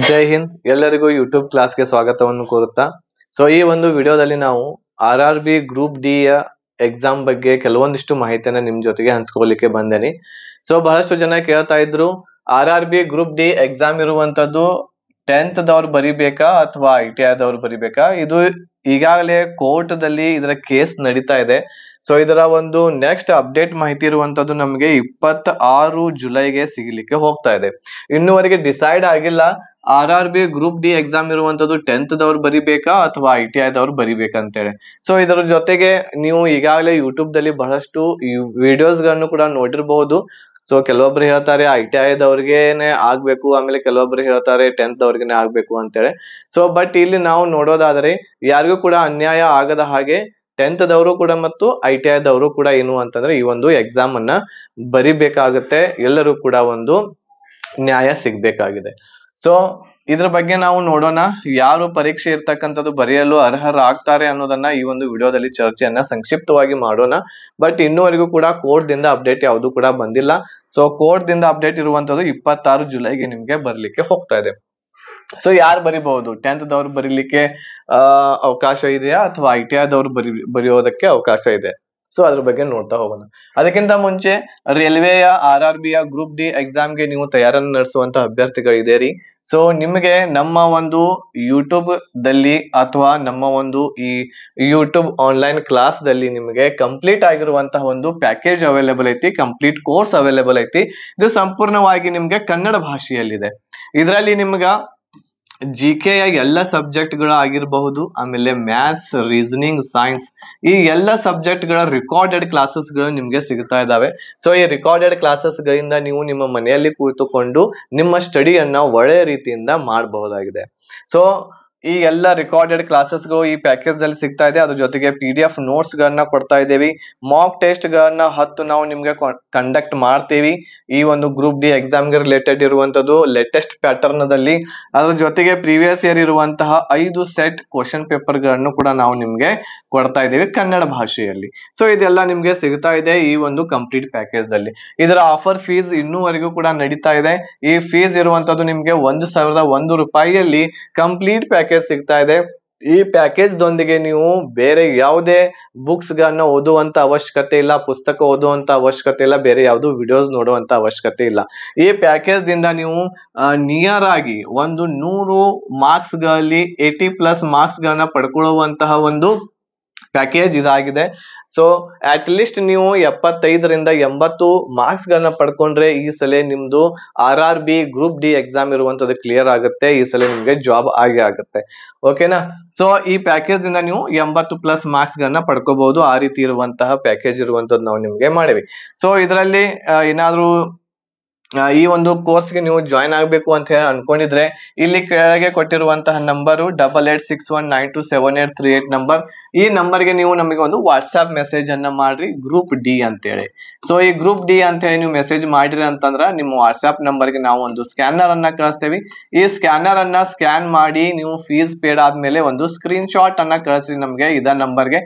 ಜೈ ಹಿಂದ್, ಎಲ್ಲರಿಗೂ ಯೂಟ್ಯೂಬ್ ಕ್ಲಾಸ್ಗೆ ಸ್ವಾಗತವನ್ನು ಕೋರುತ್ತಾ. ಈ ಒಂದು ವಿಡಿಯೋದಲ್ಲಿ ನಾವು RRB ಗ್ರೂಪ್ ಡಿ ಯ ಎಕ್ಸಾಮ್ ಬಗ್ಗೆ ಕೆಲವೊಂದಿಷ್ಟು ಮಾಹಿತಿಯನ್ನ ನಿಮ್ ಜೊತೆಗೆ ಹಂಚ್ಕೊಳ್ಳಿಕ್ಕೆ ಬಂದೇನಿ. ಬಹಳಷ್ಟು ಜನ ಕೇಳ್ತಾ ಇದ್ರು, RRB ಗ್ರೂಪ್ ಡಿ ಎಕ್ಸಾಮ್ ಇರುವಂತದ್ದು 10th ದವ್ರು ಬರಿಬೇಕಾ ಅಥವಾ ITI ದವ್ರು ಬರಿಬೇಕಾ? ಇದು ಈಗಾಗಲೇ ಕೋರ್ಟ್ದಲ್ಲಿ ಇದರ ಕೇಸ್ ನಡೀತಾ ಇದೆ. ಇದರ ಒಂದು ನೆಕ್ಸ್ಟ್ ಅಪ್ಡೇಟ್ ಮಾಹಿತಿ ಇರುವಂತದ್ದು ನಮಗೆ 26 ಜುಲೈಗೆ ಸಿಗಲಿಕ್ಕೆ ಹೋಗ್ತಾ ಇದೆ. ಇನ್ನುವರೆಗೆ ಡಿಸೈಡ್ ಆಗಿಲ್ಲ RRB ಗ್ರೂಪ್ ಡಿ ಎಕ್ಸಾಮ್ ಇರುವಂತದ್ದು 10th ದವ್ರು ಬರಿಬೇಕಾ ಅಥವಾ ITI ದವ್ರು ಬರಿಬೇಕಾ ಅಂತೇಳಿ. ಇದರ ಜೊತೆಗೆ ನೀವು ಈಗಾಗಲೇ ಯೂಟ್ಯೂಬ್ ದಲ್ಲಿ ಬಹಳಷ್ಟು ವಿಡಿಯೋಸ್ ಗಳನ್ನು ಕೂಡ ನೋಡಿರಬಹುದು. ಕೆಲವೊಬ್ರು ಹೇಳ್ತಾರೆ ITI ದವ್ರಿಗೆನೆ ಆಗ್ಬೇಕು, ಆಮೇಲೆ ಕೆಲವೊಬ್ರು ಹೇಳ್ತಾರೆ 10th ದವ್ರಿಗೆನೆ ಆಗ್ಬೇಕು ಅಂತೇಳಿ. ಬಟ್ ಇಲ್ಲಿ ನಾವು ನೋಡೋದಾದ್ರೆ ಯಾರಿಗೂ ಕೂಡ ಅನ್ಯಾಯ ಆಗದ ಹಾಗೆ 10th ದವರು ಕೂಡ ಮತ್ತು ITI ದವರು ಕೂಡ ಏನು ಅಂತಂದ್ರೆ ಈ ಒಂದು ಎಕ್ಸಾಮ್ ಅನ್ನ ಬರಿಬೇಕಾಗುತ್ತೆ. ಎಲ್ಲರೂ ಕೂಡ ಒಂದು ನ್ಯಾಯ ಸಿಗ್ಬೇಕಾಗಿದೆ. ಇದ್ರ ಬಗ್ಗೆ ನಾವು ನೋಡೋಣ, ಯಾರು ಪರೀಕ್ಷೆ ಇರ್ತಕ್ಕಂಥದ್ದು ಬರೆಯಲು ಅರ್ಹರಾಗ್ತಾರೆ ಅನ್ನೋದನ್ನ ಈ ಒಂದು ವಿಡಿಯೋದಲ್ಲಿ ಚರ್ಚೆಯನ್ನ ಸಂಕ್ಷಿಪ್ತವಾಗಿ ಮಾಡೋಣ. ಬಟ್ ಇನ್ನೂವರೆಗೂ ಕೂಡ ಕೋರ್ಟ್ ದಿಂದ ಅಪ್ಡೇಟ್ ಯಾವುದು ಕೂಡ ಬಂದಿಲ್ಲ. ಕೋರ್ಟ್ ದಿಂದ ಅಪ್ಡೇಟ್ ಇರುವಂತದ್ದು 26 ಜುಲೈಗೆ ನಿಮ್ಗೆ ಬರ್ಲಿಕ್ಕೆ ಹೋಗ್ತಾ ಇದೆ. ಯಾರು ಬರಿಬಹುದು? 10th ದವ್ರು ಬರೀಲಿಕ್ಕೆ ಅವಕಾಶ ಇದೆಯಾ ಅಥವಾ ITI ದವ್ರು ಬರೆಯೋದಕ್ಕೆ ಅವಕಾಶ ಇದೆ? ಅದ್ರ ಬಗ್ಗೆ ನೋಡ್ತಾ ಹೋಗೋಣ. ಅದಕ್ಕಿಂತ ಮುಂಚೆ ರೈಲ್ವೆಯ RRB ಯ ಗ್ರೂಪ್ ಡಿ ಎಕ್ಸಾಮ್ಗೆ ನೀವು ತಯಾರನ್ನು ನಡೆಸುವಂತ ಅಭ್ಯರ್ಥಿಗಳಿದ್ದೀರಿ. ನಿಮಗೆ ನಮ್ಮ ಒಂದು ಯೂಟ್ಯೂಬ್ ದಲ್ಲಿ ಅಥವಾ ನಮ್ಮ ಒಂದು ಈ ಯೂಟ್ಯೂಬ್ ಆನ್ಲೈನ್ ಕ್ಲಾಸ್ ದಲ್ಲಿ ನಿಮಗೆ ಕಂಪ್ಲೀಟ್ ಆಗಿರುವಂತಹ ಒಂದು ಪ್ಯಾಕೇಜ್ ಅವೈಲೇಬಲ್ ಐತಿ, ಕಂಪ್ಲೀಟ್ ಕೋರ್ಸ್ ಅವೈಲೇಬಲ್ ಐತಿ. ಇದು ಸಂಪೂರ್ಣವಾಗಿ ನಿಮ್ಗೆ ಕನ್ನಡ ಭಾಷೆಯಲ್ಲಿದೆ. ಇದರಲ್ಲಿ ನಿಮ್ಗ GK ಯ ಎಲ್ಲ ಸಬ್ಜೆಕ್ಟ್ ಗಳ ಆಗಿರಬಹುದು, ಆಮೇಲೆ ಮ್ಯಾಥ್ಸ್, ರೀಸನಿಂಗ್, ಸೈನ್ಸ್ ಈ ಎಲ್ಲ ಸಬ್ಜೆಕ್ಟ್ ಗಳ ರಿಕಾರ್ಡೆಡ್ ಕ್ಲಾಸಸ್ ಗಳು ನಿಮ್ಗೆ ಸಿಗ್ತಾ ಇದಾವೆ. ಈ ರಿಕಾರ್ಡೆಡ್ ಕ್ಲಾಸಸ್ ಗಳಿಂದ ನೀವು ನಿಮ್ಮ ಮನೆಯಲ್ಲಿ ಕುಳಿತುಕೊಂಡು ನಿಮ್ಮ ಸ್ಟಡಿಯನ್ನ ಒಳ್ಳೆಯ ರೀತಿಯಿಂದ ಮಾಡಬಹುದಾಗಿದೆ. ಈ ಎಲ್ಲ ರಿಕಾರ್ಡೆಡ್ ಕ್ಲಾಸಸ್ಗಳು ಈ ಪ್ಯಾಕೇಜ್ ದಲ್ಲಿ ಸಿಗ್ತಾ ಇದೆ. ಅದ್ರ ಜೊತೆಗೆ PDF ನೋಟ್ಸ್ ಗಳನ್ನ ಕೊಡ್ತಾ ಇದ್ದೇವೆ. ಮಾಕ್ ಟೆಸ್ಟ್ ಗಳನ್ನ 10 ನಾವು ನಿಮ್ಗೆ ಕಂಡಕ್ಟ್ ಮಾಡ್ತೀವಿ. ಈ ಒಂದು ಗ್ರೂಪ್ ಡಿ ಎಕ್ಸಾಮ್ ಗೆ ರಿಲೇಟೆಡ್ ಇರುವಂತದ್ದು ಲೇಟೆಸ್ಟ್ ಪ್ಯಾಟರ್ನ್ ದಲ್ಲಿ. ಅದ್ರ ಜೊತೆಗೆ ಪ್ರೀವಿಯಸ್ ಇಯರ್ ಇರುವಂತಹ 5 ಸೆಟ್ ಕ್ವಶನ್ ಪೇಪರ್ ಗಳನ್ನು ಕೂಡ ನಾವು ನಿಮ್ಗೆ ಕೊಡ್ತಾ ಇದ್ದೇವೆ ಕನ್ನಡ ಭಾಷೆಯಲ್ಲಿ. ಇದೆಲ್ಲ ನಿಮ್ಗೆ ಸಿಗ್ತಾ ಇದೆ ಈ ಒಂದು ಕಂಪ್ಲೀಟ್ ಪ್ಯಾಕೇಜ್ ದಲ್ಲಿ. ಇದರ ಆಫರ್ ಫೀಸ್ ಇನ್ನೂವರೆಗೂ ಕೂಡ ನಡೀತಾ ಇದೆ. ಈ ಫೀಸ್ ಇರುವಂತದ್ದು ನಿಮ್ಗೆ 1,001 ರೂಪಾಯಿಯಲ್ಲಿ ಕಂಪ್ಲೀಟ್ ಪ್ಯಾಕೇಜ್ ಸಿಗ್ತಾ ಇದೆ. ಈ ಪ್ಯಾಕೇಜ್ ದೊಂದಿಗೆ ನೀವು ಬೇರೆ ಯಾವುದೇ ಬುಕ್ಸ್ ಗಳನ್ನ ಓದುವಂತ ಅವಶ್ಯಕತೆ ಇಲ್ಲ, ಪುಸ್ತಕ ಓದುವಂತ ಅವಶ್ಯಕತೆ ಇಲ್ಲ, ಬೇರೆ ಯಾವ್ದು ವಿಡಿಯೋಸ್ ನೋಡುವಂತ ಅವಶ್ಯಕತೆ ಇಲ್ಲ. ಈ ಪ್ಯಾಕೇಜ್ ದಿಂದ ನೀವು ನಿಯರ್ ಆಗಿ ಒಂದು 100 ಮಾರ್ಕ್ಸ್ ಗಳಲ್ಲಿ 80+ ಮಾರ್ಕ್ಸ್ ಗಳನ್ನ ಪಡ್ಕೊಳ್ಳುವಂತಹ ಒಂದು ಪ್ಯಾಕೇಜ್ ಇದಾಗಿದೆ. ಅಟ್ ಲೀಸ್ಟ್ ನೀವು 75 ರಿಂದ 80 ಮಾರ್ಕ್ಸ್ ಗಳನ್ನ ಪಡ್ಕೊಂಡ್ರೆ ಈ ಸಲ ನಿಮ್ದು RRB ಗ್ರೂಪ್ ಡಿ ಎಕ್ಸಾಮ್ ಇರುವಂತದ್ದು ಕ್ಲಿಯರ್ ಆಗುತ್ತೆ. ಈ ಸಲ ನಿಮ್ಗೆ ಜಾಬ್ ಆಗೇ ಆಗುತ್ತೆ. ಓಕೆನಾ? ಈ ಪ್ಯಾಕೇಜ್ ದಿಂದ ನೀವು 80+ ಮಾರ್ಕ್ಸ್ ಗಳನ್ನ ಪಡ್ಕೋಬಹುದು. ಆ ರೀತಿ ಇರುವಂತಹ ಪ್ಯಾಕೇಜ್ ಇರುವಂತದ್ದು ನಾವು ನಿಮ್ಗೆ ಮಾಡಿವಿ. ಇದರಲ್ಲಿ ಏನಾದ್ರೂ ಈ ಒಂದು ಕೋರ್ಸ್ಗೆ ನೀವು ಜಾಯಿನ್ ಆಗ್ಬೇಕು ಅಂತ ಹೇಳಿ ಅನ್ಕೊಂಡಿದ್ರೆ ಇಲ್ಲಿ ಕೆಳಗೆ ಕೊಟ್ಟಿರುವಂತಹ ನಂಬರು 8861927838 ನಂಬರ್. ಈ ನಂಬರ್ಗೆ ನೀವು ನಮಗೆ ಒಂದು ವಾಟ್ಸ್ಆಪ್ ಮೆಸೇಜ್ ಅನ್ನ ಮಾಡ್ರಿ, ಗ್ರೂಪ್ ಡಿ ಅಂತೇಳಿ. ಈ ಗ್ರೂಪ್ ಡಿ ಅಂತ ಹೇಳಿ ನೀವು ಮೆಸೇಜ್ ಮಾಡಿರಿ ಅಂತಂದ್ರ ನಿಮ್ಮ ವಾಟ್ಸ್ಆಪ್ ನಂಬರ್ಗೆ ನಾವು ಒಂದು ಸ್ಕ್ಯಾನರ್ ಅನ್ನ ಕಳಿಸ್ತೇವೆ. ಈ ಸ್ಕ್ಯಾನರ್ ಅನ್ನ ಸ್ಕ್ಯಾನ್ ಮಾಡಿ ನೀವು ಫೀಸ್ ಪೇಡ್ ಆದ್ಮೇಲೆ ಒಂದು ಸ್ಕ್ರೀನ್ ಶಾಟ್ ಅನ್ನ ಕಳಿಸ್ರಿ ನಮ್ಗೆ ಇದ ನಂಬರ್ಗೆ.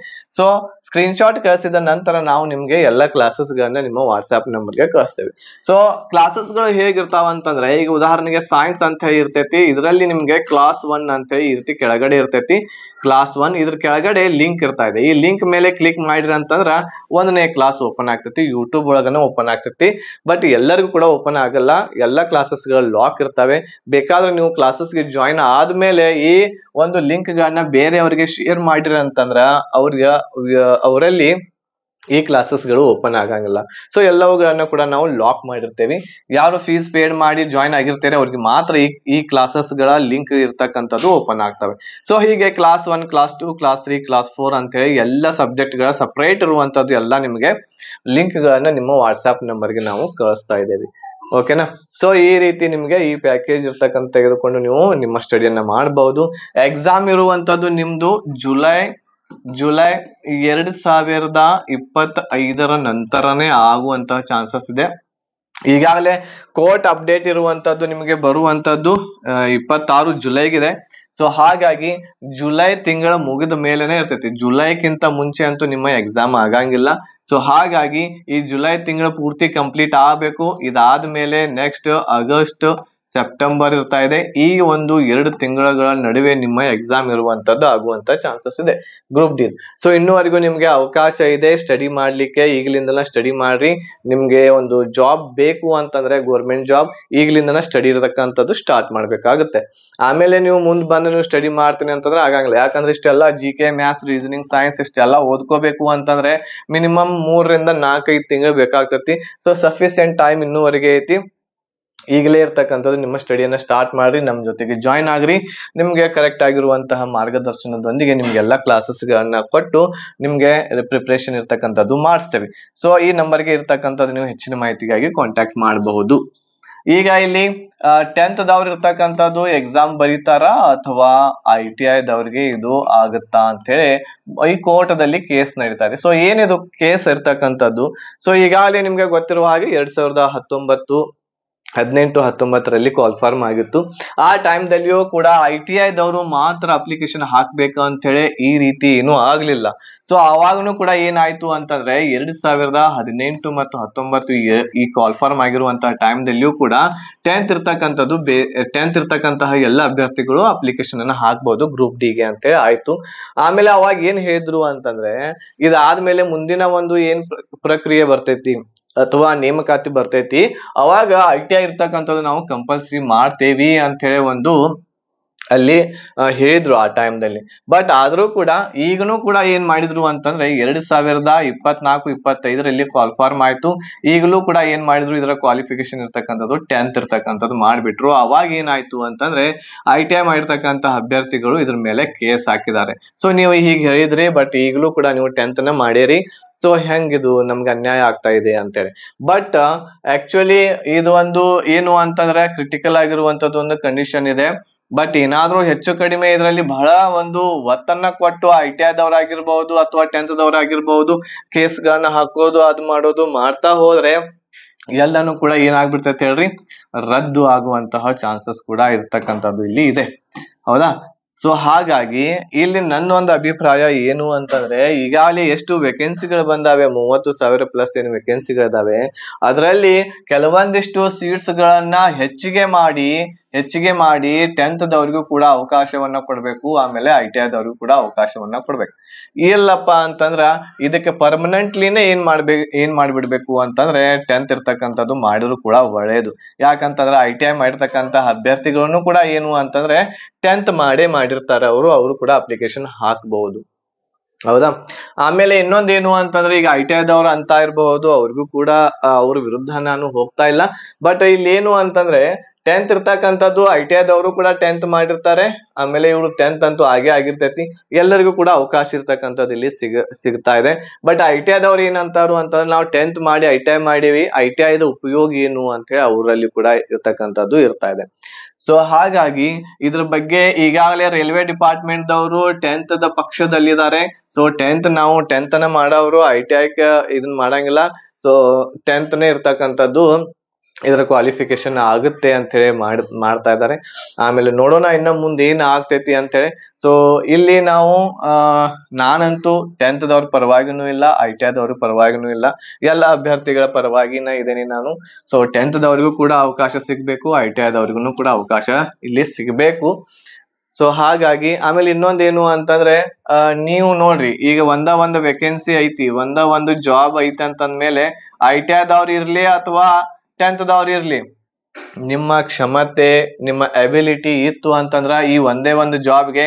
ಸ್ಕ್ರೀನ್ ಶಾಟ್ ಕಳಿಸಿದ ನಂತರ ನಾವು ನಿಮ್ಗೆ ಎಲ್ಲ ಕ್ಲಾಸಸ್ ಗಳನ್ನ ನಿಮ್ಮ ವಾಟ್ಸ್ಆಪ್ ನಂಬರ್ಗೆ ಕಳಿಸ್ತೇವೆ. ಕ್ಲಾಸಸ್ ಗಳು ಹೇಗಿರ್ತಾವ ಅಂತಂದ್ರೆ, ಈಗ ಉದಾಹರಣೆಗೆ ಸೈನ್ಸ್ ಅಂತ ಹೇಳಿ ಇರ್ತೈತಿ. ಇದರಲ್ಲಿ ನಿಮ್ಗೆ ಕ್ಲಾಸ್ 1 ಅಂತ ಹೇಳಿ ಇರ್ತಿ, ಕೆಳಗಡೆ ಇರ್ತೈತಿ ಕ್ಲಾಸ್ 1. ಇದ್ರ ಕೆಳಗಡೆ ಲಿಂಕ್ ಇರ್ತಾ ಇದೆ. ಈ ಲಿಂಕ್ ಮೇಲೆ ಕ್ಲಿಕ್ ಮಾಡಿರಿ ಅಂತಂದ್ರ 1ನೇ ಕ್ಲಾಸ್ ಓಪನ್ ಆಗ್ತೈತಿ. ಯೂಟ್ಯೂಬ್ ಒಳಗನೆ ಓಪನ್ ಆಗ್ತೈತಿ. ಬಟ್ ಎಲ್ಲರಿಗೂ ಕೂಡ ಓಪನ್ ಆಗಲ್ಲ, ಎಲ್ಲ ಕ್ಲಾಸಸ್ ಗಳು ಲಾಕ್ ಇರ್ತವೆ. ಬೇಕಾದ್ರೆ ನೀವು ಕ್ಲಾಸಸ್ಗೆ ಜಾಯಿನ್ ಆದ್ಮೇಲೆ ಈ ಒಂದು ಲಿಂಕ್ ಗಳನ್ನ ಬೇರೆಯವರಿಗೆ ಶೇರ್ ಮಾಡಿರಿ ಅಂತಂದ್ರ ಅವರಲ್ಲಿ ಈ ಕ್ಲಾಸಸ್ ಗಳು ಓಪನ್ ಆಗಂಗಿಲ್ಲ. ಎಲ್ಲವುಗಳನ್ನ ಕೂಡ ನಾವು ಲಾಕ್ ಮಾಡಿರ್ತೇವೆ. ಯಾರು ಫೀಸ್ ಪೇಡ್ ಮಾಡಿ ಜಾಯಿನ್ ಆಗಿರ್ತಾರೆ ಅವ್ರಿಗೆ ಮಾತ್ರ ಈ ಕ್ಲಾಸಸ್ ಗಳ ಲಿಂಕ್ ಇರ್ತಕ್ಕಂಥದ್ದು ಓಪನ್ ಆಗ್ತವೆ. ಹೀಗೆ ಕ್ಲಾಸ್ 1, ಕ್ಲಾಸ್ 2, ಕ್ಲಾಸ್ 3, ಕ್ಲಾಸ್ 4 ಅಂತ ಹೇಳಿ ಎಲ್ಲ ಸಬ್ಜೆಕ್ಟ್ ಗಳ ಸಪರೇಟ್ ಇರುವಂತದ್ದು ಎಲ್ಲ ನಿಮ್ಗೆ ಲಿಂಕ್ ಗಳನ್ನ ನಿಮ್ಮ ವಾಟ್ಸ್ಆಪ್ ನಂಬರ್ಗೆ ನಾವು ಕಳಿಸ್ತಾ ಇದ್ದೇವೆ. ಓಕೆನಾ? ಈ ರೀತಿ ನಿಮ್ಗೆ ಈ ಪ್ಯಾಕೇಜ್ ಇರ್ತಕ್ಕಂಥ ತೆಗೆದುಕೊಂಡು ನೀವು ನಿಮ್ಮ ಸ್ಟಡಿಯನ್ನ ಮಾಡಬಹುದು. ಎಕ್ಸಾಮ್ ಇರುವಂತದ್ದು ನಿಮ್ದು ಜುಲೈ 2025 ನಂತರನೇ ಆಗುವಂತಹ ಚಾನ್ಸಸ್ ಇದೆ. ಈಗಾಗಲೇ ಕೋರ್ಟ್ ಅಪ್ಡೇಟ್ ಇರುವಂತದ್ದು ನಿಮಗೆ ಬರುವಂತದ್ದು 26 ಜುಲೈಗಿದೆ. ಹಾಗಾಗಿ ಜುಲೈ ತಿಂಗಳ ಮುಗಿದ ಮೇಲೆನೆ ಇರ್ತೈತಿ. ಜುಲೈಕ್ಕಿಂತ ಮುಂಚೆ ಅಂತೂ ನಿಮ್ಮ ಎಕ್ಸಾಮ್ ಆಗಂಗಿಲ್ಲ. ಹಾಗಾಗಿ ಈ ಜುಲೈ ತಿಂಗಳ ಪೂರ್ತಿ ಕಂಪ್ಲೀಟ್ ಆಗಬೇಕು. ಇದಾದ್ಮೇಲೆ ನೆಕ್ಸ್ಟ್ ಆಗಸ್ಟ್ ಸೆಪ್ಟೆಂಬರ್ ಇರ್ತಾ ಇದೆ. ಈ ಒಂದು 2 ತಿಂಗಳ ನಡುವೆ ನಿಮ್ಮ ಎಕ್ಸಾಮ್ ಇರುವಂತದ್ದು ಆಗುವಂತ ಚಾನ್ಸಸ್ ಇದೆ ಗ್ರೂಪ್ ಡಿ. ಸೊ ಇನ್ನೂವರೆಗೂ ನಿಮ್ಗೆ ಅವಕಾಶ ಇದೆ ಸ್ಟಡಿ ಮಾಡ್ಲಿಕ್ಕೆ. ಈಗಲಿಂದಲ ಸ್ಟಡಿ ಮಾಡ್ರಿ. ನಿಮ್ಗೆ ಒಂದು ಜಾಬ್ ಬೇಕು ಅಂತಂದ್ರೆ ಗೌರ್ಮೆಂಟ್ ಜಾಬ್ ಈಗಲಿಂದನ ಸ್ಟಡಿ ಇರತಕ್ಕಂಥದ್ದು ಸ್ಟಾರ್ಟ್ ಮಾಡ್ಬೇಕಾಗುತ್ತೆ. ಆಮೇಲೆ ನೀವು ಮುಂದ್ ಬಂದು ನೀವು ಸ್ಟಡಿ ಮಾಡ್ತೀನಿ ಅಂತಂದ್ರೆ ಆಗಂಗಿಲ್ಲ. ಯಾಕಂದ್ರೆ ಇಷ್ಟೆಲ್ಲ GK ಮ್ಯಾಥ್ಸ್ ರೀಸನಿಂಗ್ ಸೈನ್ಸ್ ಇಷ್ಟೆಲ್ಲ ಓದ್ಕೋಬೇಕು ಅಂತಂದ್ರೆ ಮಿನಿಮಮ್ 3 ರಿಂದ 4-5 ತಿಂಗಳು ಬೇಕಾಗ್ತತಿ. ಸೊ ಸಫಿಸಿಯೆಂಟ್ ಟೈಮ್ ಇನ್ನೂವರೆಗೆ ಐತಿ. ಈಗಲೇ ಇರ್ತಕ್ಕಂಥದ್ದು ನಿಮ್ಮ ಸ್ಟಡಿಯನ್ನ ಸ್ಟಾರ್ಟ್ ಮಾಡ್ರಿ, ನಮ್ಮ ಜೊತೆಗೆ ಜಾಯಿನ್ ಆಗ್ರಿ. ನಿಮ್ಗೆ ಕರೆಕ್ಟ್ ಆಗಿರುವಂತಹ ಮಾರ್ಗದರ್ಶನದೊಂದಿಗೆ ನಿಮ್ಗೆಲ್ಲ ಕ್ಲಾಸಸ್ ಗಳನ್ನ ಕೊಟ್ಟು ನಿಮ್ಗೆ ಪ್ರಿಪರೇಷನ್ ಇರ್ತಕ್ಕಂಥದ್ದು ಮಾಡಿಸ್ತೇವೆ. ಸೊ ಈ ನಂಬರ್ಗೆ ಇರ್ತಕ್ಕಂಥದ್ದು ನೀವು ಹೆಚ್ಚಿನ ಮಾಹಿತಿಗಾಗಿ ಕಾಂಟ್ಯಾಕ್ಟ್ ಮಾಡಬಹುದು. ಈಗ ಇಲ್ಲಿ 10th ದವ್ರು ಇರ್ತಕ್ಕಂಥದ್ದು ಎಕ್ಸಾಮ್ ಬರೀತಾರ ಅಥವಾ ITI ದವ್ರಿಗೆ ಇದು ಆಗುತ್ತಾ ಅಂತ ಹೇಳಿ ಈ ಕೋರ್ಟದಲ್ಲಿ ಕೇಸ್ ನಡೀತಾ ಇದೆ. ಸೊ ಏನಿದು ಕೇಸ್ ಇರ್ತಕ್ಕಂಥದ್ದು? ಸೊ ಈಗಾಗಲೇ ನಿಮ್ಗೆ ಗೊತ್ತಿರುವ ಹಾಗೆ 2019 18-19ರಲ್ಲಿ ಕಾಲ್ಫಾರ್ಮ್ ಆಗಿತ್ತು. ಆ ಟೈಮ್ದಲ್ಲಿಯೂ ಕೂಡ ITI ದವರು ಮಾತ್ರ ಅಪ್ಲಿಕೇಶನ್ ಹಾಕ್ಬೇಕು ಅಂತ ಹೇಳಿ ಈ ರೀತಿ ಏನೂ ಆಗ್ಲಿಲ್ಲ. ಸೊ ಅವಾಗನು ಕೂಡ ಏನಾಯ್ತು ಅಂತಂದ್ರೆ 2018 ಮತ್ತು 19 ಈ ಕಾಲ್ಫಾರ್ಮ್ ಆಗಿರುವಂತಹ ಟೈಮ್ದಲ್ಲಿಯೂ ಕೂಡ 10th ಇರ್ತಕ್ಕಂತಹ ಎಲ್ಲ ಅಭ್ಯರ್ಥಿಗಳು ಅಪ್ಲಿಕೇಶನ್ ಅನ್ನ ಹಾಕ್ಬಹುದು ಗ್ರೂಪ್ ಡಿಗೆ ಅಂತ ಹೇಳಿ ಆಯ್ತು. ಆಮೇಲೆ ಅವಾಗ ಏನ್ ಹೇಳಿದ್ರು ಅಂತಂದ್ರೆ ಇದಾದ್ಮೇಲೆ ಮುಂದಿನ ಒಂದು ಏನ್ ಪ್ರಕ್ರಿಯೆ ಬರ್ತೈತಿ ಅಥವಾ ನೇಮಕಾತಿ ಬರ್ತೈತಿ ಅವಾಗ ITI ಇರ್ತಕ್ಕಂಥದ್ದು ನಾವು ಕಂಪಲ್ಸರಿ ಮಾಡ್ತೇವಿ ಅಂತ ಹೇಳಿ ಒಂದು ಅಲ್ಲಿ ಹೇಳಿದ್ರು ಆ ಟೈಮ್ದಲ್ಲಿ. ಬಟ್ ಆದ್ರೂ ಕೂಡ ಈಗನೂ ಕೂಡ ಏನ್ ಮಾಡಿದ್ರು ಅಂತಂದ್ರೆ 2024-25ರಲ್ಲಿ ಕಾಲ್ಫಾರ್ಮ್ ಆಯ್ತು. ಈಗಲೂ ಕೂಡ ಏನ್ ಮಾಡಿದ್ರು ಇದರ ಕ್ವಾಲಿಫಿಕೇಶನ್ ಇರ್ತಕ್ಕಂಥದ್ದು 10th ಇರ್ತಕ್ಕಂಥದ್ದು ಮಾಡ್ಬಿಟ್ರು. ಅವಾಗ ಏನಾಯ್ತು ಅಂತಂದ್ರೆ ITI ಮಾಡಿರ್ತಕ್ಕಂಥ ಅಭ್ಯರ್ಥಿಗಳು ಇದ್ರ ಮೇಲೆ ಕೇಸ್ ಹಾಕಿದ್ದಾರೆ. ಸೊ ನೀವು ಹೀಗೆ ಹೇಳಿದ್ರಿ ಬಟ್ ಈಗಲೂ ಕೂಡ ನೀವು 10th ನ ಮಾಡೇರಿ. ಸೊ ಹೆಂಗಿದು ನಮ್ಗೆ ಅನ್ಯಾಯ ಆಗ್ತಾ ಇದೆ ಅಂತೇಳಿ. ಬಟ್ ಆಕ್ಚುಲಿ ಇದು ಒಂದು ಏನು ಅಂತಂದ್ರೆ ಕ್ರಿಟಿಕಲ್ ಆಗಿರುವಂತದ್ದು ಒಂದು ಕಂಡೀಷನ್ ಇದೆ. ಬಟ್ ಏನಾದ್ರೂ ಹೆಚ್ಚು ಕಡಿಮೆ ಇದರಲ್ಲಿ ಬಹಳ ಒಂದು ಒತ್ತನ್ನ ಕೊಟ್ಟು ITI ದವರಾಗಿರ್ಬಹುದು ಅಥವಾ 10th ದವರಾಗಿರ್ಬಹುದು ಕೇಸ್ಗಳನ್ನ ಹಾಕೋದು ಅದು ಮಾಡೋದು ಮಾಡ್ತಾ ಹೋದ್ರೆ ಎಲ್ಲಾನು ಕೂಡ ಏನಾಗ್ಬಿಡ್ತೈತೆ ಹೇಳ್ರಿ, ರದ್ದು ಆಗುವಂತಹ ಚಾನ್ಸಸ್ ಕೂಡ ಇರ್ತಕ್ಕಂಥದ್ದು ಇಲ್ಲಿ ಇದೆ. ಹೌದಾ? ಸೊ ಹಾಗಾಗಿ ಇಲ್ಲಿ ನನ್ನ ಒಂದು ಅಭಿಪ್ರಾಯ ಏನು ಅಂತಂದ್ರೆ ಈಗಾಗಲೇ ಎಷ್ಟು ವೇಕೆನ್ಸಿಗಳು ಬಂದಾವೆ 30,000 ಪ್ಲಸ್ ಏನು ವೇಕೆನ್ಸಿಗಳಿದಾವೆ. ಅದರಲ್ಲಿ ಕೆಲವೊಂದಿಷ್ಟು ಸೀಟ್ಸ್ ಗಳನ್ನ ಹೆಚ್ಚಿಗೆ ಮಾಡಿ 10th ದವ್ರಿಗೂ ಕೂಡ ಅವಕಾಶವನ್ನ ಕೊಡ್ಬೇಕು. ಆಮೇಲೆ ITI ದವ್ರಿಗೂ ಕೂಡ ಅವಕಾಶವನ್ನ ಕೊಡ್ಬೇಕು. ಇಲ್ಲಪ್ಪ ಅಂತಂದ್ರ ಇದಕ್ಕೆ ಪರ್ಮನೆಂಟ್ಲಿನೇ ಏನ್ ಮಾಡ್ಬಿಡ್ಬೇಕು ಅಂತಂದ್ರೆ 10th ಇರ್ತಕ್ಕಂಥದ್ದು ಮಾಡಿದ್ರು ಕೂಡ ಒಳ್ಳೇದು. ಯಾಕಂತಂದ್ರೆ ITI ಮಾಡಿರ್ತಕ್ಕಂಥ ಅಭ್ಯರ್ಥಿಗಳನ್ನು ಕೂಡ ಏನು ಅಂತಂದ್ರೆ 10th ಮಾಡಿರ್ತಾರೆ ಅವರು ಕೂಡ ಅಪ್ಲಿಕೇಶನ್ ಹಾಕಬಹುದು. ಹೌದಾ? ಆಮೇಲೆ ಇನ್ನೊಂದೇನು ಅಂತಂದ್ರೆ ಈಗ ITI ದವ್ರು ಅಂತ ಇರಬಹುದು, ಅವ್ರಿಗೂ ಕೂಡ ಅವ್ರ ವಿರುದ್ಧ ನಾನು ಹೋಗ್ತಾ ಇಲ್ಲ. ಬಟ್ ಇಲ್ಲಿ ಏನು ಅಂತಂದ್ರೆ 10th ಇರ್ತಕ್ಕಂಥದ್ದು ITI ದವರು ಕೂಡ 10th ಮಾಡಿರ್ತಾರೆ. ಆಮೇಲೆ ಇವ್ರು 10th ಅಂತೂ ಆಗಿರ್ತೈತಿ. ಎಲ್ಲರಿಗೂ ಕೂಡ ಅವಕಾಶ ಇರ್ತಕ್ಕಂಥದ್ದು ಇಲ್ಲಿ ಸಿಗ್ತಾ ಇದೆ. ಬಟ್ ITI ದವ್ರು ಏನಂತಾರು ಅಂತಂದ್ರೆ ನಾವು 10th ಮಾಡಿ ITI ಮಾಡೀವಿ, ITI ದ ಉಪಯೋಗ ಏನು ಅಂತ ಹೇಳಿ ಅವರಲ್ಲಿ ಕೂಡ ಇರ್ತಕ್ಕಂಥದ್ದು ಇರ್ತಾ ಇದೆ. ಸೊ ಹಾಗಾಗಿ ಇದ್ರ ಬಗ್ಗೆ ಈಗಾಗಲೇ ರೈಲ್ವೆ ಡಿಪಾರ್ಟ್ಮೆಂಟ್ ದವರು 10th ದ ಪಕ್ಷದಲ್ಲಿದ್ದಾರೆ. ಸೊ 10th ನ ಮಾಡೋರು ITI ಇದನ್ನ ಮಾಡಂಗಿಲ್ಲ. ಸೊ 10th ನೇ ಇರ್ತಕ್ಕಂಥದ್ದು ಇದರ ಕ್ವಾಲಿಫಿಕೇಶನ್ ಆಗುತ್ತೆ ಅಂತ ಹೇಳಿ ಮಾಡ್ತಾ ಇದ್ದಾರೆ. ಆಮೇಲೆ ನೋಡೋಣ ಇನ್ನ ಮುಂದೆ ಏನ್ ಆಗ್ತೈತಿ ಅಂತ ಹೇಳಿ. ಸೊ ಇಲ್ಲಿ ನಾವು ನಾನಂತೂ 10th ದವ್ರ ಪರವಾಗಿನೂ ಇಲ್ಲ, ITI ದವ್ರ ಪರವಾಗಿನೂ ಇಲ್ಲ, ಎಲ್ಲ ಅಭ್ಯರ್ಥಿಗಳ ಪರವಾಗಿನ ಇದೇನೆ ನಾನು. ಸೊ 10th ದವ್ರಿಗೂ ಕೂಡ ಅವಕಾಶ ಸಿಗ್ಬೇಕು, ITI ದವ್ರಿಗೂ ಕೂಡ ಅವಕಾಶ ಇಲ್ಲಿ ಸಿಗ್ಬೇಕು. ಸೊ ಹಾಗಾಗಿ ಆಮೇಲೆ ಇನ್ನೊಂದೇನು ಅಂತಂದ್ರೆ ನೀವು ನೋಡ್ರಿ ಈಗ ಒಂದು ವೇಕೆನ್ಸಿ ಐತಿ, ಒಂದು ಜಾಬ್ ಐತಿ ಅಂತಂದ್ಮೇಲೆ ITI ದವ್ರು ಇರ್ಲಿ ಅಥವಾ 10th ದವ್ರು ಇರ್ಲಿ, ನಿಮ್ಮ ಕ್ಷಮತೆ ನಿಮ್ಮ ಎಬಿಲಿಟಿ ಇತ್ತು ಅಂತಂದ್ರ ಈ ಒಂದೇ ಒಂದು ಜಾಬ್ಗೆ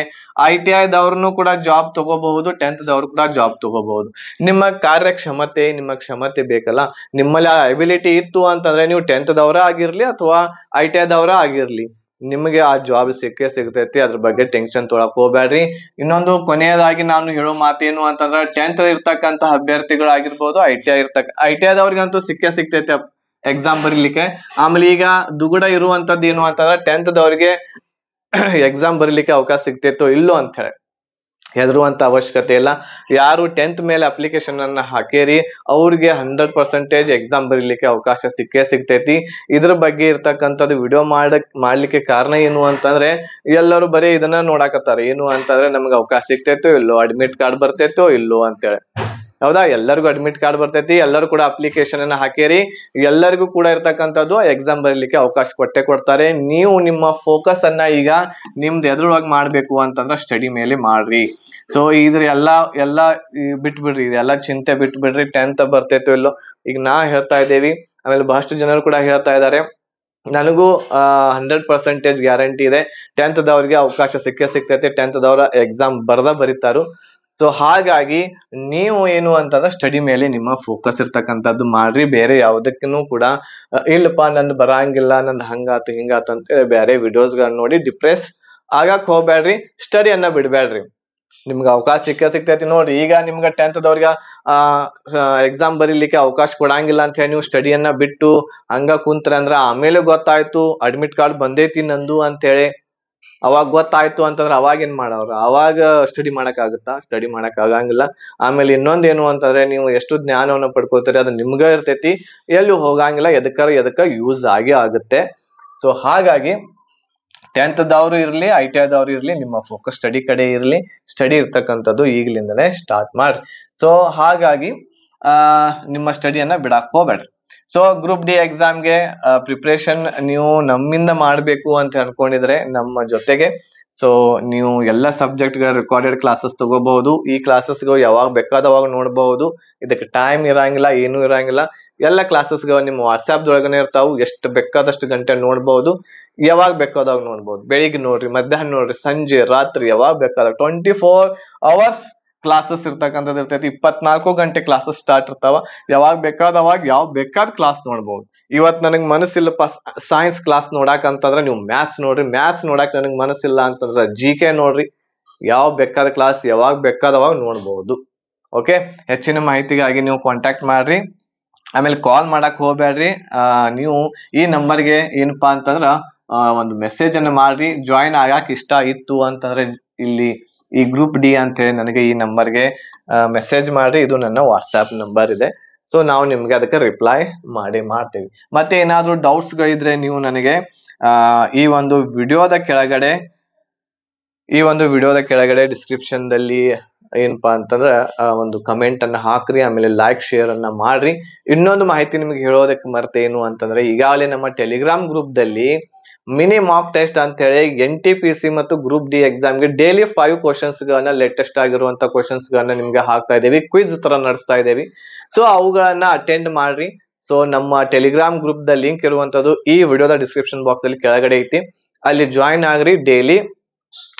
ITI ದವ್ರನ್ನು ಕೂಡ ಜಾಬ್ ತಗೋಬಹುದು, 10th ದವ್ರು ಕೂಡ ಜಾಬ್ ತಗೋಬಹುದು. ನಿಮ್ಮ ಕಾರ್ಯಕ್ಷಮತೆ ನಿಮ್ಮ ಕ್ಷಮತೆ ಬೇಕಲ್ಲ, ನಿಮ್ಮಲ್ಲಿ ಆ ಎಬಿಲಿಟಿ ಇತ್ತು ಅಂತಂದ್ರೆ ನೀವು 10th ದವ್ರ ಆಗಿರ್ಲಿ ಅಥವಾ ITI ದವ್ರ ಆಗಿರ್ಲಿ ನಿಮಗೆ ಆ ಜಾಬ್ ಸಿಗ್ತೈತಿ. ಅದ್ರ ಬಗ್ಗೆ ಟೆನ್ಷನ್ ತೊಳಕ್ ಹೋಗ್ಬೇಡ್ರಿ. ಇನ್ನೊಂದು ಕೊನೆಯದಾಗಿ ನಾನು ಹೇಳೋ ಮಾತೇನು ಅಂತಂದ್ರೆ 10th ಇರ್ತಕ್ಕಂತ ಅಭ್ಯರ್ಥಿಗಳಾಗಿರ್ಬೋದು, ITI ದವ್ರಿಗಂತೂ ಸಿಗ್ತೈತಿ ಎಕ್ಸಾಮ್ ಬರೀಲಿಕ್ಕೆ. ಆಮೇಲೆ ಈಗ ದುಗುಡ ಇರುವಂತದ್ದು ಏನು ಅಂತಂದ್ರೆ 10th ದವ್ರಿಗೆ ಎಕ್ಸಾಮ್ ಬರೀಲಿಕ್ಕೆ ಅವಕಾಶ ಸಿಗ್ತೈತೋ ಇಲ್ಲೋ ಅಂತ ಹೇಳಿ ಹೆದರುವಂತ ಅವಶ್ಯಕತೆ ಇಲ್ಲ. ಯಾರು 10th ಮೇಲೆ ಅಪ್ಲಿಕೇಶನ್ ಅನ್ನ ಹಾಕೇರಿ ಅವ್ರಿಗೆ 100% ಎಕ್ಸಾಮ್ ಬರೀಲಿಕ್ಕೆ ಅವಕಾಶ ಸಿಗ್ತೈತಿ. ಇದ್ರ ಬಗ್ಗೆ ಇರ್ತಕ್ಕಂಥದ್ದು ವಿಡಿಯೋ ಮಾಡ್ಲಿಕ್ಕೆ ಕಾರಣ ಏನು ಅಂತಂದ್ರೆ ಎಲ್ಲರೂ ಬರೀ ಇದನ್ನ ನೋಡಾಕತ್ತಾರ, ಏನು ಅಂತಂದ್ರೆ ನಮ್ಗೆ ಅವಕಾಶ ಸಿಗ್ತೈತೋ ಇಲ್ಲೋ, ಅಡ್ಮಿಟ್ ಕಾರ್ಡ್ ಬರ್ತೈತೋ ಇಲ್ಲೋ ಅಂತೇಳಿ. ಹೌದಾ? ಎಲ್ಲರಿಗೂ ಅಡ್ಮಿಟ್ ಕಾರ್ಡ್ ಬರ್ತೈತಿ, ಎಲ್ಲರೂ ಕೂಡ ಅಪ್ಲಿಕೇಶನ್ ಅನ್ನ ಹಾಕಿರಿ, ಎಲ್ಲರಿಗೂ ಕೂಡ ಇರ್ತಕ್ಕಂಥದ್ದು ಎಕ್ಸಾಮ್ ಬರೀಲಿಕ್ಕೆ ಅವಕಾಶ ಕೊಡ್ತಾರೆ. ನೀವು ನಿಮ್ಮ ಫೋಕಸ್ ಅನ್ನ ಈಗ ನಿಮ್ದು ಎದ್ರೊಳಗೆ ಮಾಡ್ಬೇಕು ಅಂತಂದ್ರೆ ಸ್ಟಡಿ ಮೇಲೆ ಮಾಡ್ರಿ. ಸೊ ಇದ್ರ ಎಲ್ಲ ಬಿಟ್ಬಿಡ್ರಿ, ಇದೆಲ್ಲ ಚಿಂತೆ ಬಿಟ್ಬಿಡ್ರಿ. 10th ಬರ್ತೈತೋ ಇಲ್ಲೋ ಈಗ ನಾ ಹೇಳ್ತಾ ಇದ್ದೇವಿ, ಆಮೇಲೆ ಬಹಳಷ್ಟು ಜನರು ಕೂಡ ಹೇಳ್ತಾ ಇದ್ದಾರೆ. ನನಗೂ 100% ಗ್ಯಾರಂಟಿ ಇದೆ 10th ದವ್ರಿಗೆ ಅವಕಾಶ ಸಿಗ್ತೈತೆ. 10th ದವ್ರ exam ಬರಿತಾರು. ಸೊ ಹಾಗಾಗಿ ನೀವು ಏನು ಅಂತಂದ್ರೆ ಸ್ಟಡಿ ಮೇಲೆ ನಿಮ್ಮ ಫೋಕಸ್ ಇರ್ತಕ್ಕಂಥದ್ದು ಮಾಡ್ರಿ. ಬೇರೆ ಯಾವ್ದಕ್ಕೂ ಕೂಡ ಇಲ್ಲಪ್ಪ ನಂದು ಬರಂಗಿಲ್ಲ, ನಂದು ಹಂಗಾತು ಹಿಂಗಾತು ಅಂತೇಳಿ ಬೇರೆ ವಿಡಿಯೋಸ್ಗಳನ್ನ ನೋಡಿ ಡಿಪ್ರೆಸ್ ಆಗಕ್ ಹೋಗ್ಬೇಡ್ರಿ. ಸ್ಟಡಿಯನ್ನ ಬಿಡ್ಬೇಡ್ರಿ. ನಿಮ್ಗೆ ಅವಕಾಶ ಸಿಗ್ತೈತಿ ನೋಡ್ರಿ. ಈಗ ನಿಮ್ಗೆ 10th ದವ್ರಿಗೆ ಎಕ್ಸಾಮ್ ಬರೀಲಿಕ್ಕೆ ಅವಕಾಶ ಕೊಡಂಗಿಲ್ಲ ಅಂತ ಹೇಳಿ ನೀವು ಸ್ಟಡಿಯನ್ನ ಬಿಟ್ಟು ಹಂಗ ಕುಂತ್ರ ಅಂದ್ರ ಆಮೇಲೆ ಗೊತ್ತಾಯ್ತು ಅಡ್ಮಿಟ್ ಕಾರ್ಡ್ ಬಂದೈತಿ ನಂದು ಅಂತೇಳಿ, ಅವಾಗ ಗೊತ್ತಾಯ್ತು ಅಂತಂದ್ರೆ ಅವಾಗ ಏನ್ ಮಾಡವ್ರ? ಅವಾಗ ಸ್ಟಡಿ ಮಾಡಕ್ ಆಗುತ್ತಾ? ಸ್ಟಡಿ ಮಾಡಕ್ ಆಗಂಗಿಲ್ಲ. ಆಮೇಲೆ ಇನ್ನೊಂದೇನು ಅಂತಂದ್ರೆ ನೀವು ಎಷ್ಟು ಜ್ಞಾನವನ್ನ ಪಡ್ಕೋತೀರಿ ಅದು ನಿಮ್ಗ ಇರ್ತೈತಿ, ಎಲ್ಲಿ ಹೋಗಂಗಿಲ್ಲ. ಎದಕ್ಕ ಯೂಸ್ ಆಗೇ ಆಗುತ್ತೆ. ಸೊ ಹಾಗಾಗಿ 10th ದವ್ರು ಇರ್ಲಿ, ITI ದವ್ರು ಇರ್ಲಿ, ನಿಮ್ಮ ಫೋಕಸ್ ಸ್ಟಡಿ ಕಡೆ ಇರ್ಲಿ. ಸ್ಟಡಿ ಇರ್ತಕ್ಕಂಥದ್ದು ಈಗ್ಲಿಂದನೇ ಸ್ಟಾರ್ಟ್ ಮಾಡ್ರಿ. ಸೊ ಹಾಗಾಗಿ ನಿಮ್ಮ ಸ್ಟಡಿಯನ್ನ ಬಿಡಾಕ್ ಹೋಗ್ಬೇಡ್ರಿ. ಸೊ ಗ್ರೂಪ್ ಡಿ ಎಕ್ಸಾಮ್ಗೆ ಪ್ರಿಪ್ರೇಷನ್ ನೀವು ನಮ್ಮಿಂದ ಮಾಡ್ಬೇಕು ಅಂತ ಅನ್ಕೊಂಡಿದ್ರೆ ನಮ್ಮ ಜೊತೆಗೆ, ಸೊ ನೀವು ಎಲ್ಲ ಸಬ್ಜೆಕ್ಟ್ಗಳ ರೆಕಾರ್ಡೆಡ್ ಕ್ಲಾಸಸ್ ತಗೋಬಹುದು. ಈ ಕ್ಲಾಸಸ್ಗಳು ಯಾವಾಗ ಬೇಕಾದವಾಗ ನೋಡಬಹುದು. ಇದಕ್ಕೆ ಟೈಮ್ ಇರಂಗಿಲ್ಲ, ಏನೂ ಇರಂಗಿಲ್ಲ. ಎಲ್ಲ ಕ್ಲಾಸಸ್ಗಳು ನಿಮ್ಮ ವಾಟ್ಸ್ಆಪ್ದೊಳಗನೆ ಇರ್ತಾವು. ಎಷ್ಟು ಬೇಕಾದಷ್ಟು ಗಂಟೆ ನೋಡ್ಬಹುದು, ಯಾವಾಗ ಬೇಕಾದಾಗ ನೋಡ್ಬಹುದು. ಬೆಳಿಗ್ಗೆ ನೋಡ್ರಿ, ಮಧ್ಯಾಹ್ನ ನೋಡ್ರಿ, ಸಂಜೆ, ರಾತ್ರಿ, ಯಾವಾಗ ಬೇಕಾದಾಗ 24 hours ಕ್ಲಾಸಸ್ ಇರ್ತಕ್ಕಂಥದ್ದು ಇರ್ತೈತಿ. 24 ಗಂಟೆ ಕ್ಲಾಸಸ್ ಸ್ಟಾರ್ಟ್ ಇರ್ತಾವ. ಯಾವಾಗ ಬೇಕಾದವಾಗ ಯಾವ ಬೇಕಾದ ಕ್ಲಾಸ್ ನೋಡ್ಬಹುದು. ಇವತ್ ನನಗ್ ಮನಸ್ಸಿಲ್ಲಪ್ಪ ಸೈನ್ಸ್ ಕ್ಲಾಸ್ ನೋಡಾಕ್ ಅಂತಂದ್ರೆ ನೀವು ಮ್ಯಾಥ್ಸ್ ನೋಡ್ರಿ. ಮ್ಯಾಥ್ಸ್ ನೋಡಾಕ್ ನನಗ್ ಮನಸ್ಸಿಲ್ಲ ಅಂತಂದ್ರೆ GK ನೋಡ್ರಿ. ಯಾವ ಬೇಕಾದ ಕ್ಲಾಸ್ ಯಾವಾಗ ಬೇಕಾದವಾಗ ನೋಡ್ಬಹುದು. ಓಕೆ, ಹೆಚ್ಚಿನ ಮಾಹಿತಿಗಾಗಿ ನೀವು ಕಾಂಟ್ಯಾಕ್ಟ್ ಮಾಡ್ರಿ. ಆಮೇಲೆ ಕಾಲ್ ಮಾಡಕ್ ಹೋಗ್ಬೇಡ್ರಿ. ನೀವು ಈ ನಂಬರ್ಗೆ ಏನಪ್ಪಾ ಅಂತಂದ್ರ ಒಂದು ಮೆಸೇಜ್ ಅನ್ನ ಮಾಡ್ರಿ. ಜಾಯಿನ್ ಆಗಕ್ ಇಷ್ಟ ಇತ್ತು ಅಂತಂದ್ರೆ ಇಲ್ಲಿ ಈ ಗ್ರೂಪ್ ಡಿ ಅಂತ ಹೇಳಿ ನನಗೆ ಈ ನಂಬರ್ಗೆ ಮೆಸೇಜ್ ಮಾಡ್ರಿ. ಇದು ನನ್ನ ವಾಟ್ಸ್ಆಪ್ ನಂಬರ್ ಇದೆ. ಸೊ ನಾವು ನಿಮ್ಗೆ ಅದಕ್ಕೆ ರಿಪ್ಲೈ ಮಾಡ್ತೀವಿ. ಮತ್ತೆ ಏನಾದ್ರೂ ಡೌಟ್ಸ್ ಗಳಿದ್ರೆ ನೀವು ನನಗೆ ಈ ಒಂದು ವಿಡಿಯೋದ ಕೆಳಗಡೆ ಡಿಸ್ಕ್ರಿಪ್ಷನ್ ದಲ್ಲಿ ಏನಪ್ಪಾ ಅಂತಂದ್ರ ಒಂದು ಕಮೆಂಟ್ ಅನ್ನ ಹಾಕ್ರಿ. ಆಮೇಲೆ ಲೈಕ್ ಶೇರ್ ಅನ್ನ ಮಾಡ್ರಿ. ಇನ್ನೊಂದು ಮಾಹಿತಿ ನಿಮ್ಗೆ ಹೇಳೋದಕ್ಕೆ ಮರ್ತೇನು ಅಂತಂದ್ರೆ, ಈಗಾಗಲೇ ನಮ್ಮ ಟೆಲಿಗ್ರಾಮ್ ಗ್ರೂಪ್ ದಲ್ಲಿ ಮಿನಿ ಮಾಕ್ ಟೆಸ್ಟ್ ಅಂತ ಹೇಳಿ NTPC ಮತ್ತು ಗ್ರೂಪ್ ಡಿ ಎಕ್ಸಾಮ್ಗೆ ಡೈಲಿ 5 ಕ್ವಶನ್ಸ್ ಗಳನ್ನ ಲೇಟೆಸ್ಟ್ ಆಗಿರುವಂತ ಕ್ವಶನ್ಸ್ ಗಳನ್ನ ನಿಮ್ಗೆ ಹಾಕ್ತಾ ಇದೇವಿ. ಕ್ವಿಜ್ ತರ ನಡೆಸ್ತಾ ಇದೇವಿ. ಸೊ ಅವುಗಳನ್ನ ಅಟೆಂಡ್ ಮಾಡ್ರಿ. ಸೊ ನಮ್ಮ ಟೆಲಿಗ್ರಾಮ್ ಗ್ರೂಪ್ ದ ಲಿಂಕ್ ಇರುವಂತದ್ದು ಈ ವಿಡಿಯೋದ ಡಿಸ್ಕ್ರಿಪ್ಷನ್ ಬಾಕ್ಸ್ ಅಲ್ಲಿ ಕೆಳಗಡೆ ಐತಿ. ಅಲ್ಲಿ ಜಾಯಿನ್ ಆಗ್ರಿ. ಡೈಲಿ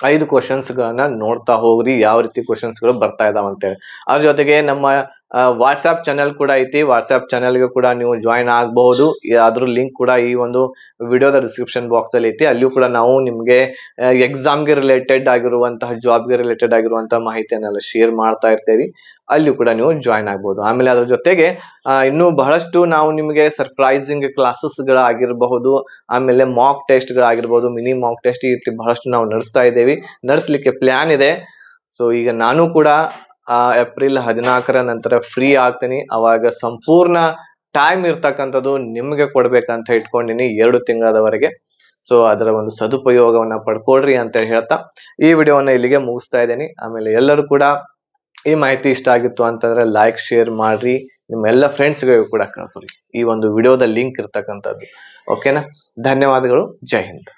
5 ಕ್ವಶನ್ಸ್ ಗಳನ್ನ ನೋಡ್ತಾ ಹೋಗ್ರಿ, ಯಾವ ರೀತಿ ಕ್ವಶನ್ಸ್ ಗಳು ಬರ್ತಾ ಇದಾವ ಅಂತೇಳಿ. ಅದ್ರ ಜೊತೆಗೆ ನಮ್ಮ ವಾಟ್ಸ್ಆಪ್ ಚಾನೆಲ್ ಕೂಡ ಐತಿ. ವಾಟ್ಸ್ಆಪ್ ಚಾನೆಲ್ಗೆ ಕೂಡ ನೀವು ಜಾಯಿನ್ ಆಗಬಹುದು. ಅದ್ರ ಲಿಂಕ್ ಕೂಡ ಈ ಒಂದು ವಿಡಿಯೋದ ಡಿಸ್ಕ್ರಿಪ್ಷನ್ ಬಾಕ್ಸ್ ಅಲ್ಲಿ ಐತಿ. ಅಲ್ಲಿಯೂ ಕೂಡ ನಾವು ನಿಮ್ಗೆ ಎಕ್ಸಾಮ್ಗೆ ರಿಲೇಟೆಡ್ ಆಗಿರುವಂತಹ, ಜಾಬ್ಗೆ ರಿಲೇಟೆಡ್ ಆಗಿರುವಂತಹ ಮಾಹಿತಿಯನ್ನೆಲ್ಲ ಶೇರ್ ಮಾಡ್ತಾ ಇರ್ತೇವಿ. ಅಲ್ಲಿಯೂ ಕೂಡ ನೀವು ಜಾಯಿನ್ ಆಗ್ಬಹುದು. ಆಮೇಲೆ ಅದ್ರ ಜೊತೆಗೆ ಇನ್ನೂ ಬಹಳಷ್ಟು ನಾವು ನಿಮ್ಗೆ ಸರ್ಪ್ರೈಸಿಂಗ್ ಕ್ಲಾಸಸ್ ಗಳಾಗಿರಬಹುದು, ಆಮೇಲೆ ಮಾಕ್ ಟೆಸ್ಟ್ ಗಳಾಗಿರ್ಬಹುದು, ಮಿನಿ ಮಾಕ್ ಟೆಸ್ಟ್, ಈ ರೀತಿ ಬಹಳಷ್ಟು ನಾವು ನಡೆಸ್ತಾ ಇದ್ದೇವೆ. ನಡೆಸಲಿಕ್ಕೆ ಪ್ಲಾನ್ ಇದೆ. ಸೊ ಈಗ ನಾನು ಕೂಡ ಏಪ್ರಿಲ್ 14ರ ನಂತರ ಫ್ರೀ ಆಗ್ತೀನಿ. ಅವಾಗ ಸಂಪೂರ್ಣ ಟೈಮ್ ಇರ್ತಕ್ಕಂಥದ್ದು ನಿಮ್ಗೆ ಕೊಡ್ಬೇಕಂತ ಇಟ್ಕೊಂಡಿನಿ 2 ತಿಂಗಳವರೆಗೆ. ಸೊ ಅದರ ಒಂದು ಸದುಪಯೋಗವನ್ನ ಪಡ್ಕೊಳ್ರಿ ಅಂತ ಹೇಳ್ತಾ ಈ ವಿಡಿಯೋವನ್ನ ಇಲ್ಲಿಗೆ ಮುಗಿಸ್ತಾ ಇದ್ದೀನಿ. ಆಮೇಲೆ ಎಲ್ಲರೂ ಕೂಡ ಈ ಮಾಹಿತಿ ಇಷ್ಟ ಆಗಿತ್ತು ಅಂತಂದ್ರೆ ಲೈಕ್ ಶೇರ್ ಮಾಡ್ರಿ. ನಿಮ್ಮ ಎಲ್ಲ ಫ್ರೆಂಡ್ಸ್ಗಳಿಗೂ ಕೂಡ ಕಳಿಸ್ರಿ ಈ ಒಂದು ವಿಡಿಯೋದ ಲಿಂಕ್ ಇರ್ತಕ್ಕಂಥದ್ದು. ಓಕೆನಾ? ಧನ್ಯವಾದಗಳು. ಜೈ ಹಿಂದ್.